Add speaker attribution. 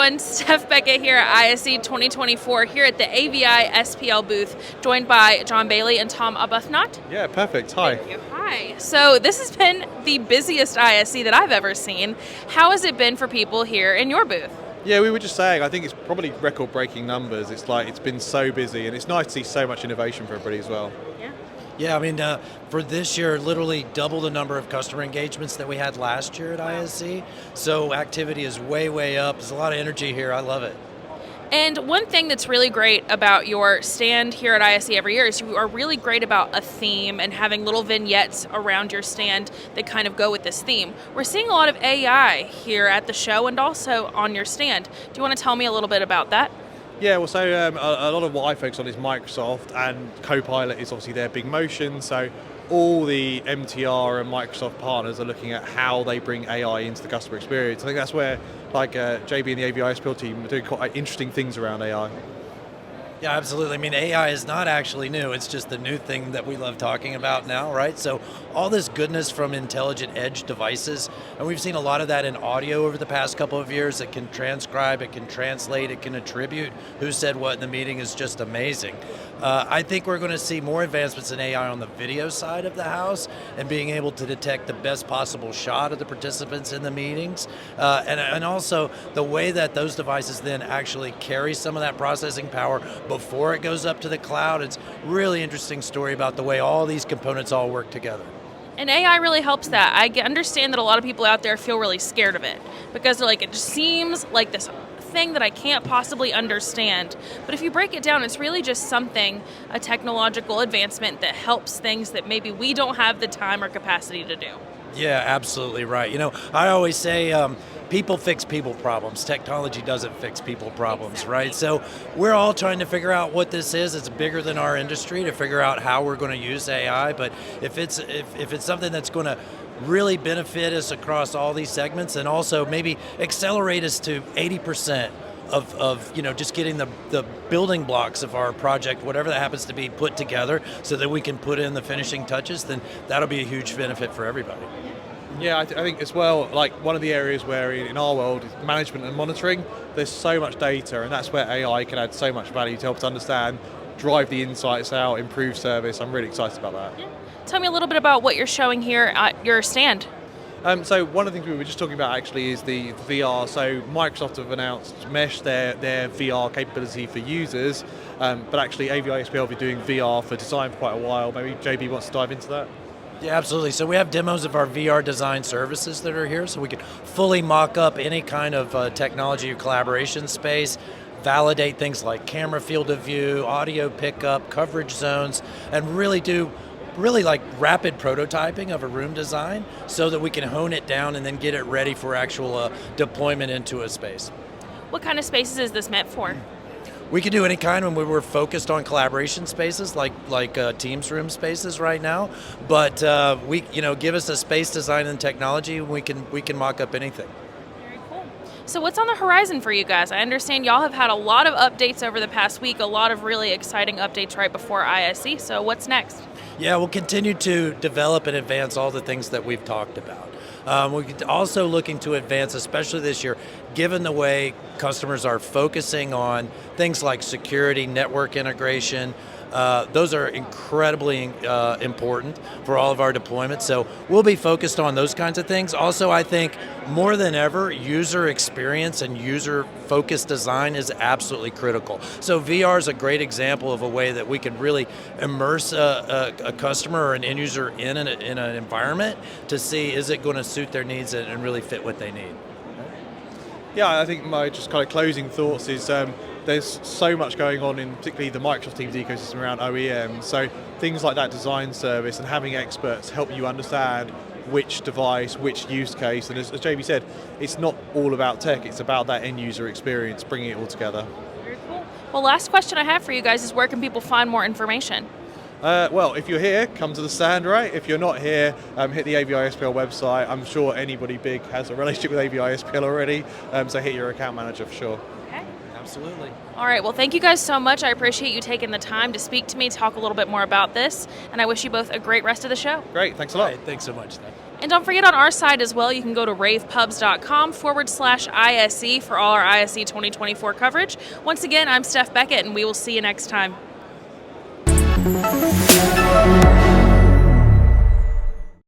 Speaker 1: everyone. Steph Beckett here at ISE 2024 here at the AVI-SPL booth, joined by John Bailey and Tom Arbuthnot.
Speaker 2: Yeah, perfect. Hi.
Speaker 1: Thank you. Hi. So this has been the busiest ISE that I've ever seen. How has it been for people here in your booth?
Speaker 2: Yeah, we were just saying, I think it's probably record-breaking numbers. It's been so busy, and it's nice to see so much innovation for everybody as well.
Speaker 3: Yeah, I mean, for this year, literally double the number of customer engagements that we had last year at ISE. So activity is way, way up. There's a lot of energy here. I love it.
Speaker 1: And one thing that's really great about your stand here at ISE every year is you are really great about a theme and having little vignettes around your stand that kind of go with this theme. We're seeing a lot of AI here at the show and also on your stand. Do you want to tell me a little bit about that?
Speaker 2: Yeah, well, so a lot of what I focus on is Microsoft, and Copilot is obviously their big motion. So all the MTR and Microsoft partners are looking at how they bring AI into the customer experience. I think that's where, like JB and the AVI-SPL team are doing quite interesting things around AI.
Speaker 3: Yeah, absolutely. I mean, AI is not actually new. It's just the new thing that we love talking about now, right? So all this goodness from intelligent edge devices, and we've seen a lot of that in audio over the past couple of years. It can transcribe, it can translate, it can attribute who said what in the meeting is just amazing. I think we're going to see more advancements in AI on the video side of the house and being able to detect the best possible shot of the participants in the meetings. And also the way that those devices then actually carry some of that processing power before it goes up to the cloud. It's a really interesting story about the way all these components all work together.
Speaker 1: And AI really helps that. I understand that a lot of people out there feel really scared of it because they're like, it just seems like this thing that I can't possibly understand. But if you break it down, it's really just something, a technological advancement that helps things that maybe we don't have the time or capacity to do.
Speaker 3: Yeah, absolutely right. You know, I always say people fix people problems. Technology doesn't fix people problems,
Speaker 1: Exactly.
Speaker 3: right? So we're all trying to figure out what this is. It's bigger than our industry to figure out how we're going to use AI. But if it's something that's going to really benefit us across all these segments and also maybe accelerate us to 80% of just getting the building blocks of our project, whatever that happens to be, put together so that we can put in the finishing touches, then that'll be a huge benefit for everybody.
Speaker 2: Yeah, I think as well, like one of the areas where in our world is management and monitoring, there's so much data, and that's where AI can add so much value to help us understand, drive the insights out, improve service. I'm really excited about that.
Speaker 1: Yeah. Tell me a little bit about what you're showing here at your stand.
Speaker 2: So one of the things we were just talking about actually is the VR. So Microsoft have announced Mesh, their VR capability for users, but actually AVI-SPL will be doing VR for design for quite a while. Maybe JB wants to dive into that.
Speaker 3: Yeah, absolutely. So we have demos of our VR design services that are here, so we can fully mock up any kind of technology or collaboration space, validate things like camera field of view, audio pickup, coverage zones, and really do like rapid prototyping of a room design so that we can hone it down and then get it ready for actual deployment into a space.
Speaker 1: What kind of spaces is this meant for?
Speaker 3: We can do any kind when we were focused on collaboration spaces like Teams room spaces right now, but we give us a space design and technology, we can mock up anything.
Speaker 1: Very cool. So what's on the horizon for you guys? I understand y'all have had a lot of updates over the past week, a lot of really exciting updates right before ISE, so what's next?
Speaker 3: Yeah, we'll continue to develop and advance all the things that we've talked about. We're also looking to advance, especially this year, given the way customers are focusing on things like security, network integration. Those are incredibly important for all of our deployments. So we'll be focused on those kinds of things. Also, I think more than ever, user experience and user-focused design is absolutely critical. So VR is a great example of a way that we can really immerse a customer or an end user in an environment to see, is it going to suit their needs and really fit what they need.
Speaker 2: Yeah, I think my just kind of closing thoughts is there's so much going on in particularly the Microsoft Teams ecosystem around OEM. So things like that design service and having experts help you understand which device, which use case. And as JB said, it's not all about tech, it's about that end user experience, bringing it all together.
Speaker 1: Very cool. Well, last question I have for you guys is where can people find more information?
Speaker 2: Well, if you're here, come to the stand, right? If you're not here, hit the AVI-SPL website. I'm sure anybody big has a relationship with AVI-SPL already, so hit your account manager for sure.
Speaker 1: Okay.
Speaker 3: Absolutely.
Speaker 1: All right, well, thank you guys so much. I appreciate you taking the time to speak to me, talk a little bit more about this, and I wish you both a great rest of the show.
Speaker 2: Great, thanks a lot.
Speaker 3: All right, thanks so much, Steph.
Speaker 1: And don't forget, on our side as well, you can go to ravepubs.com/ISE for all our ISE 2024 coverage. Once again, I'm Steph Beckett, and we will see you next time.